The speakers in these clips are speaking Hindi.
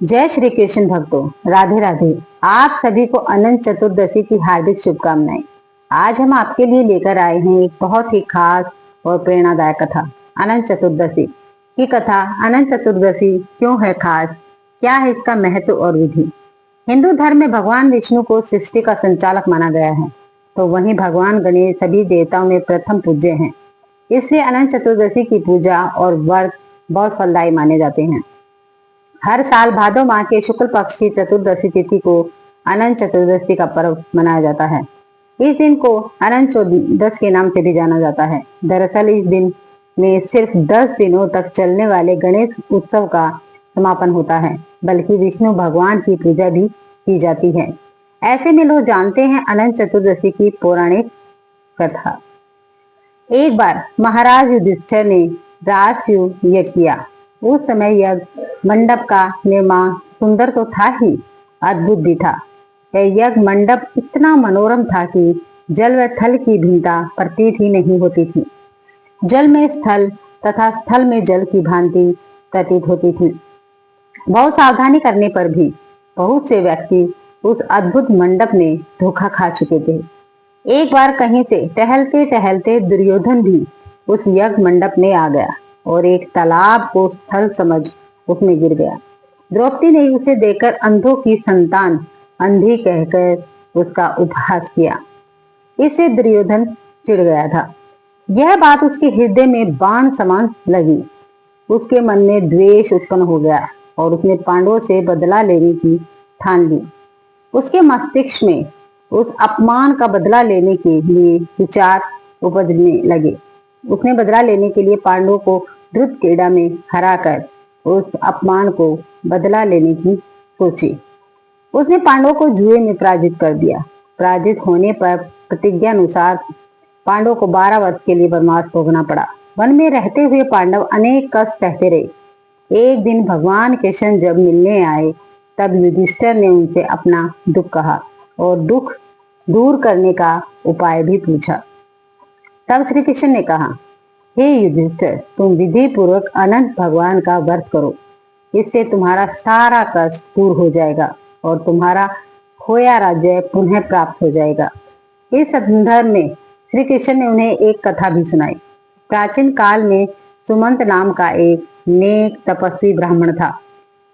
जय श्री कृष्ण भक्तों, राधे राधे। आप सभी को अनंत चतुर्दशी की हार्दिक शुभकामनाएं। आज हम आपके लिए लेकर आए हैं एक बहुत ही खास और प्रेरणादायक कथा। अनंत चतुर्दशी की कथा। अनंत चतुर्दशी क्यों है खास, क्या है इसका महत्व और विधि। हिंदू धर्म में भगवान विष्णु को सृष्टि का संचालक माना गया है, तो वहीं भगवान गणेश सभी देवताओं में प्रथम पूज्य हैं। इसलिए अनंत चतुर्दशी की पूजा और व्रत बहुत फलदायी माने जाते हैं। हर साल भादो माह के शुक्ल पक्ष की चतुर्दशी तिथि को अनंत चतुर्दशी का पर्व मनाया जाता है। इस दिन को अनंत चतुर्दश के नाम से भी जाना जाता है। दरअसल इस दिन में सिर्फ 10 दिनों तक चलने वाले गणेश उत्सव का समापन होता है, बल्कि विष्णु भगवान की पूजा भी की जाती है। ऐसे में लोग जानते हैं अनंत चतुर्दशी की पौराणिक कथा। एक बार महाराज युधिष्ठिर ने राजसूय यज्ञ किया। उस समय यज्ञ मंडप का निर्माण सुंदर तो था ही, अद्भुत भी था। यह यज्ञ मंडप इतना मनोरम था कि जल व थल की भिन्नता प्रतीत ही नहीं होती थी। जल में स्थल तथा स्थल में जल की भांति प्रतीत होती थी। बहुत सावधानी करने पर भी बहुत से व्यक्ति उस अद्भुत मंडप में धोखा खा चुके थे। एक बार कहीं से टहलते टहलते दुर्योधन भी उस यज्ञ मंडप में आ गया और एक तालाब को स्थल समझ उसमें गिर गया। द्रौपदी ने उसे देखकर अंधों की संतान अंधी कहकर उसका उपहास किया। इससे दुर्योधन चिढ़ गया था। यह बात उसके हृदय में बाण समान लगी। उसके मन में द्वेष उत्पन्न हो गया और उसने पांडवों से बदला लेने की ठान ली। उसके मस्तिष्क में उस अपमान का बदला लेने के लिए विचार उपजने लगे। उसने बदला लेने के लिए पांडवों को द्रुत क्रीड़ा में हराकर उस अपमान को बदला लेने की सोची। उसने पांडवों को जुए में पराजित कर दिया। पराजित होने पर प्रतिज्ञा अनुसार पांडवों को 12 वर्ष के लिए वनवास भोगना पड़ा। वन में रहते हुए पांडव अनेक कष्ट सहते रहे। एक दिन भगवान कृष्ण जब मिलने आए, तब युधिष्ठिर ने उनसे अपना दुख कहा और दुख दूर करने का उपाय भी पूछा। तब श्री कृष्ण ने कहा, हे युधिष्ठिर, तुम विधि पूर्वक अनंत भगवान का व्रत करो। इससे तुम्हारा सारा कष्ट दूर हो जाएगा और तुम्हारा खोया राज्य पुनः प्राप्त हो जाएगा। इस संदर्भ में श्री कृष्ण ने उन्हें एक कथा भी सुनाई। प्राचीन काल में सुमंत नाम का एक नेक तपस्वी ब्राह्मण था।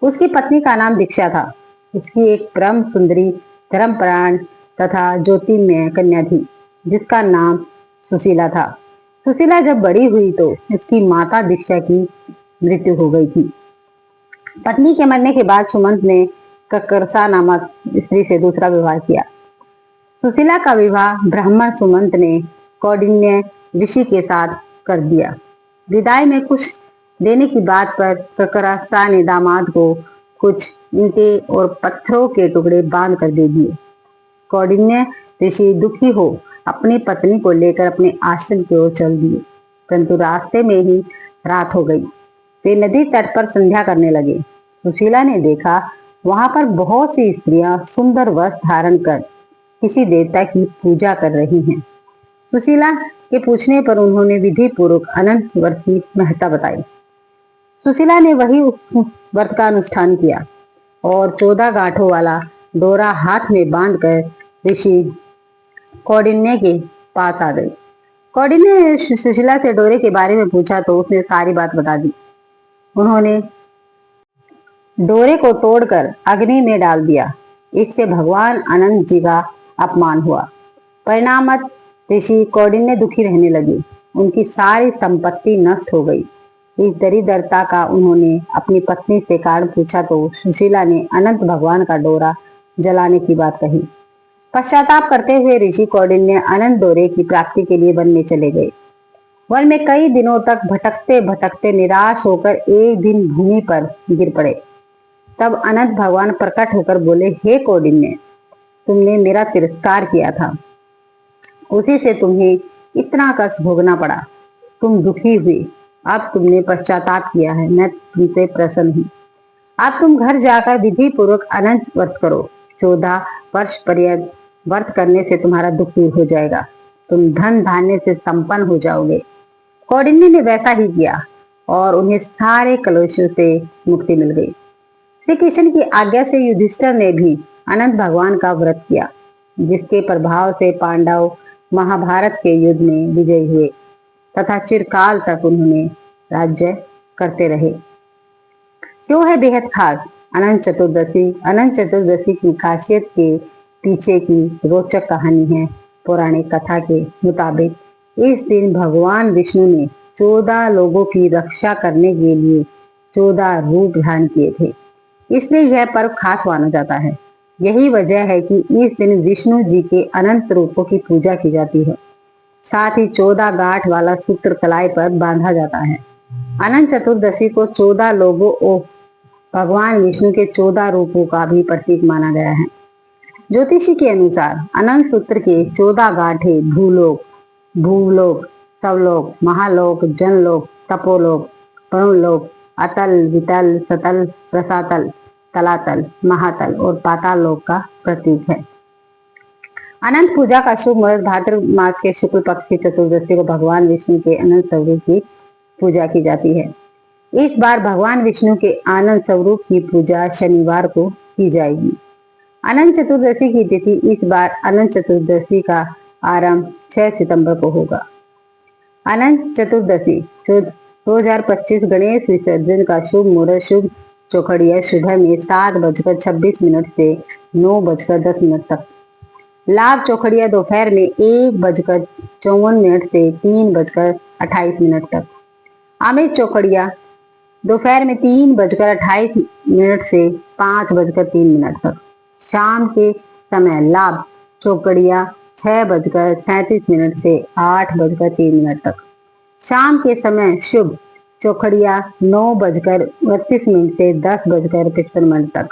उसकी पत्नी का नाम दीक्षा था। उसकी एक परम सुंदरी, धर्मपरायण तथा ज्योतिर्मय कन्या थी, जिसका नाम सुशीला था। सुशीला जब बड़ी हुई तो उसकी माता दीक्षा की मृत्यु हो गई थी। पत्नी के मरने के बाद सुमंत ने ककरसा नामक स्त्री से दूसरा विवाह किया। सुशीला का विवाह ब्राह्मण सुमंत ने कौंडिन्य ऋषि के साथ कर दिया। विदाई में कुछ देने की बात पर ककरसा ने दामाद को कुछ ईंटे और पत्थरों के टुकड़े बांध कर दे दिए। कौंडिन्य ऋषि दुखी हो अपनी पत्नी को लेकर अपने आश्रम की ओर चल दिए, परंतु रास्ते में ही रात हो गई। वे नदी तट पर संध्या करने लगे। सुशीला ने देखा वहां पर बहुत सी स्त्रियां सुंदर वस्त्र धारण कर किसी देवता की पूजा कर रही हैं। सुशीला के पूछने पर उन्होंने विधि पूर्वक अनंत व्रत की महत्ता बताई। सुशीला ने वही व्रत का अनुष्ठान किया और 14 गांठों वाला डोरा हाथ में बांधकर ऋषि कौंडिन्य के पास आ गई। कौंडिन्य ने सुशीला से डोरे के बारे में पूछा तो उसने सारी बात बता दी। उन्होंने डोरे को तोड़कर अग्नि में डाल दिया। इससे भगवान अनंत जी का अपमान हुआ। परिणामत ऋषि कौंडिन्य दुखी रहने लगे। उनकी सारी संपत्ति नष्ट हो गई। इस दरिद्रता का उन्होंने अपनी पत्नी से कारण पूछा तो सुशीला ने अनंत भगवान का डोरा जलाने की बात कही। पश्चाताप करते हुए ऋषि कौंडिन्य अनंत डोरे की प्राप्ति के लिए वन में चले गए। वन में कई दिनों तक भटकते भटकते निराश होकर एक दिन भूमि पर गिर पड़े। तब अनंत भगवान प्रकट होकर बोले, हे कौंडिन्य, तुमने मेरा तिरस्कार किया था, उसी से तुम्हें इतना कष्ट भोगना पड़ा। तुम दुखी हुए, अब तुमने पश्चाताप किया है, मैं तुमसे प्रसन्न हूँ। अब तुम घर जाकर विधि पूर्वक अनंत व्रत करो। 14 वर्ष पर्यंत व्रत करने से तुम्हारा दुख दूर हो जाएगा। तुम धन धान्य से संपन्न हो जाओगे। कौंडिन्य ने वैसा ही किया और उन्हें सारे कलेशों से मुक्ति मिल गई। श्री कृष्ण की आज्ञा से युधिष्ठिर ने भी अनंत भगवान का व्रत किया, जिसके प्रभाव से पांडव महाभारत के युद्ध में विजयी हुए तथा चिरकाल तक उन्होंने राज्य करते रहे। क्यों है बेहद खास अनंत चतुर्दशी? अनंत चतुर्दशी की खासियत के पीछे की रोचक कहानी है। पौराणिक कथा के मुताबिक इस दिन भगवान विष्णु ने 14 लोगों की रक्षा करने के लिए 14 रूप धारण किए थे, इसलिए यह पर्व खास माना जाता है। यही वजह है कि इस दिन विष्णु जी के अनंत रूपों की पूजा की जाती है। साथ ही 14 गांठ वाला सूत्र कलाई पर बांधा जाता है। अनंत चतुर्दशी को 14 लोगों और भगवान विष्णु के 14 रूपों का भी प्रतीक माना गया है। ज्योतिषी के अनुसार अनंत सूत्र के 14 गांठे भूलोक, भूलोक, सवलोक, महालोक, जनलोक, तपोलोक, परमलोक, अतल, वितल, सतल, रसातल, तलातल, महातल और पाताल लोक का प्रतीक है। अनंत पूजा का शुभ मुहूर्त भाद्र मास के शुक्ल पक्ष की चतुर्दशी को भगवान विष्णु के अनंत स्वरूप की पूजा की जाती है। इस बार भगवान विष्णु के आनंद स्वरूप की पूजा शनिवार को की जाएगी। अनंत चतुर्दशी की तिथि इस बार अनंत चतुर्दशी का आरंभ 6 सितंबर को होगा। अनंत चतुर्दशी 2025 गणेश विसर्जन का शुभ मुहूर्त शुभ चौखड़िया सुबह में 7:26 से 9:10 तक। लाभ चौखड़िया दोपहर में 1:54 से 3:28 तक। अमृत चौखड़िया दोपहर में 3:28 से 5:03 तक। शाम के समय लाभ चौकड़िया 6:37 से 8:03 तक। शाम के समय शुभ चौखड़िया 9:32 से 10:55 तक।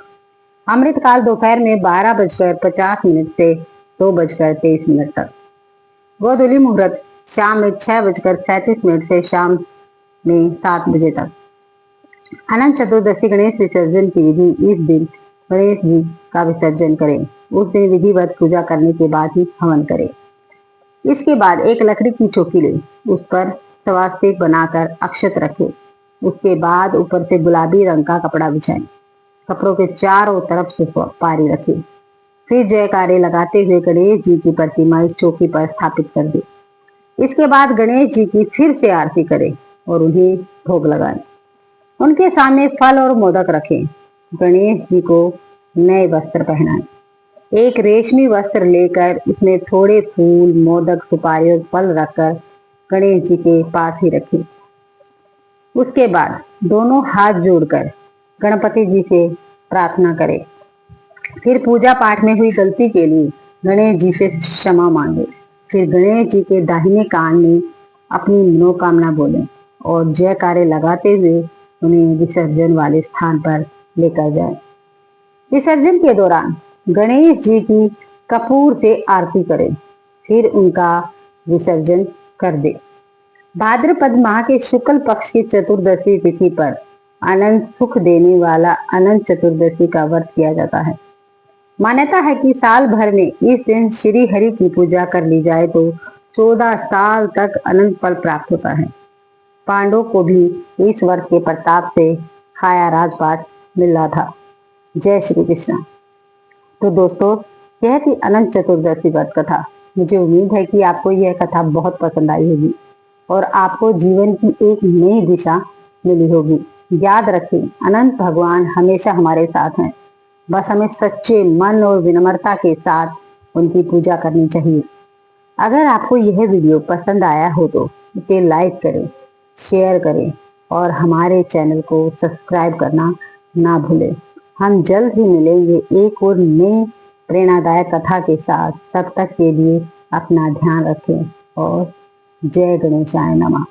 अमृत काल दोपहर में 12:50 से 2:23 तक। गोधूली मुहूर्त शाम में 6:37 से शाम में 7 बजे तक। अनंत चतुर्दशी गणेश विसर्जन की विधि। इस दिन गणेश जी का विसर्जन करें। उस दिन विधिवत पूजा करने के बाद ही हवन करें। इसके बाद एक लकड़ी की चौकी लें, उस पर स्वास्तिक बनाकर अक्षत रखें। उसके बाद ऊपर से गुलाबी रंग का कपड़ा बिछाएं। कपड़ों के चारों तरफ सुपारी रखें। फिर जयकारे लगाते हुए गणेश जी की प्रतिमा इस चौकी पर स्थापित कर दें। इसके बाद गणेश जी की फिर से आरती करें और उन्हें भोग लगाएं। उनके सामने फल और मोदक रखें। गणेश जी को नए वस्त्र पहनाएं। एक रेशमी वस्त्र लेकर उसमें थोड़े फूल, मोदक, सुपारी और फल रखकर गणेश जी के पास ही रखें। उसके बाद दोनों हाथ जोड़कर गणपति जी से प्रार्थना करें। फिर पूजा पाठ में हुई गलती के लिए गणेश जी से क्षमा मांगे। फिर गणेश जी के दाहिने कान में अपनी मनोकामना बोलें और जयकारे लगाते हुए उन्हें विसर्जन वाले स्थान पर लेकर जाएं। विसर्जन के दौरान गणेश जी की कपूर से आरती करें, फिर उनका विसर्जन कर दें। भाद्रपद माह के शुक्ल पक्ष की चतुर्दशी तिथि पर अनंत सुख देने वाला अनंत चतुर्दशी का व्रत किया जाता है। मान्यता है कि साल भर में इस दिन श्री हरि की पूजा कर ली जाए तो 14 साल तक अनंत फल प्राप्त होता है। पांडवों को भी इस व्रत के प्रताप से खाया राजपाट मिल रहा था। जय श्री कृष्ण। तो दोस्तों, यह थी अनंत चतुर्दशी व्रत कथा। मुझे उम्मीद है कि आपको यह कथा बहुत पसंद आई होगी और आपको जीवन की एक नई दिशा मिली होगी। याद रखें, अनंत भगवान हमेशा हमारे साथ हैं। बस हमें सच्चे मन और विनम्रता के साथ उनकी पूजा करनी चाहिए। अगर आपको यह वीडियो पसंद आया हो तो इसे लाइक करें, शेयर करें और हमारे चैनल को सब्सक्राइब करना ना भूलें। हम जल्द ही मिलेंगे एक और नई प्रेरणादायक कथा के साथ। तब तक के लिए अपना ध्यान रखें और जय गणेशाय नमः।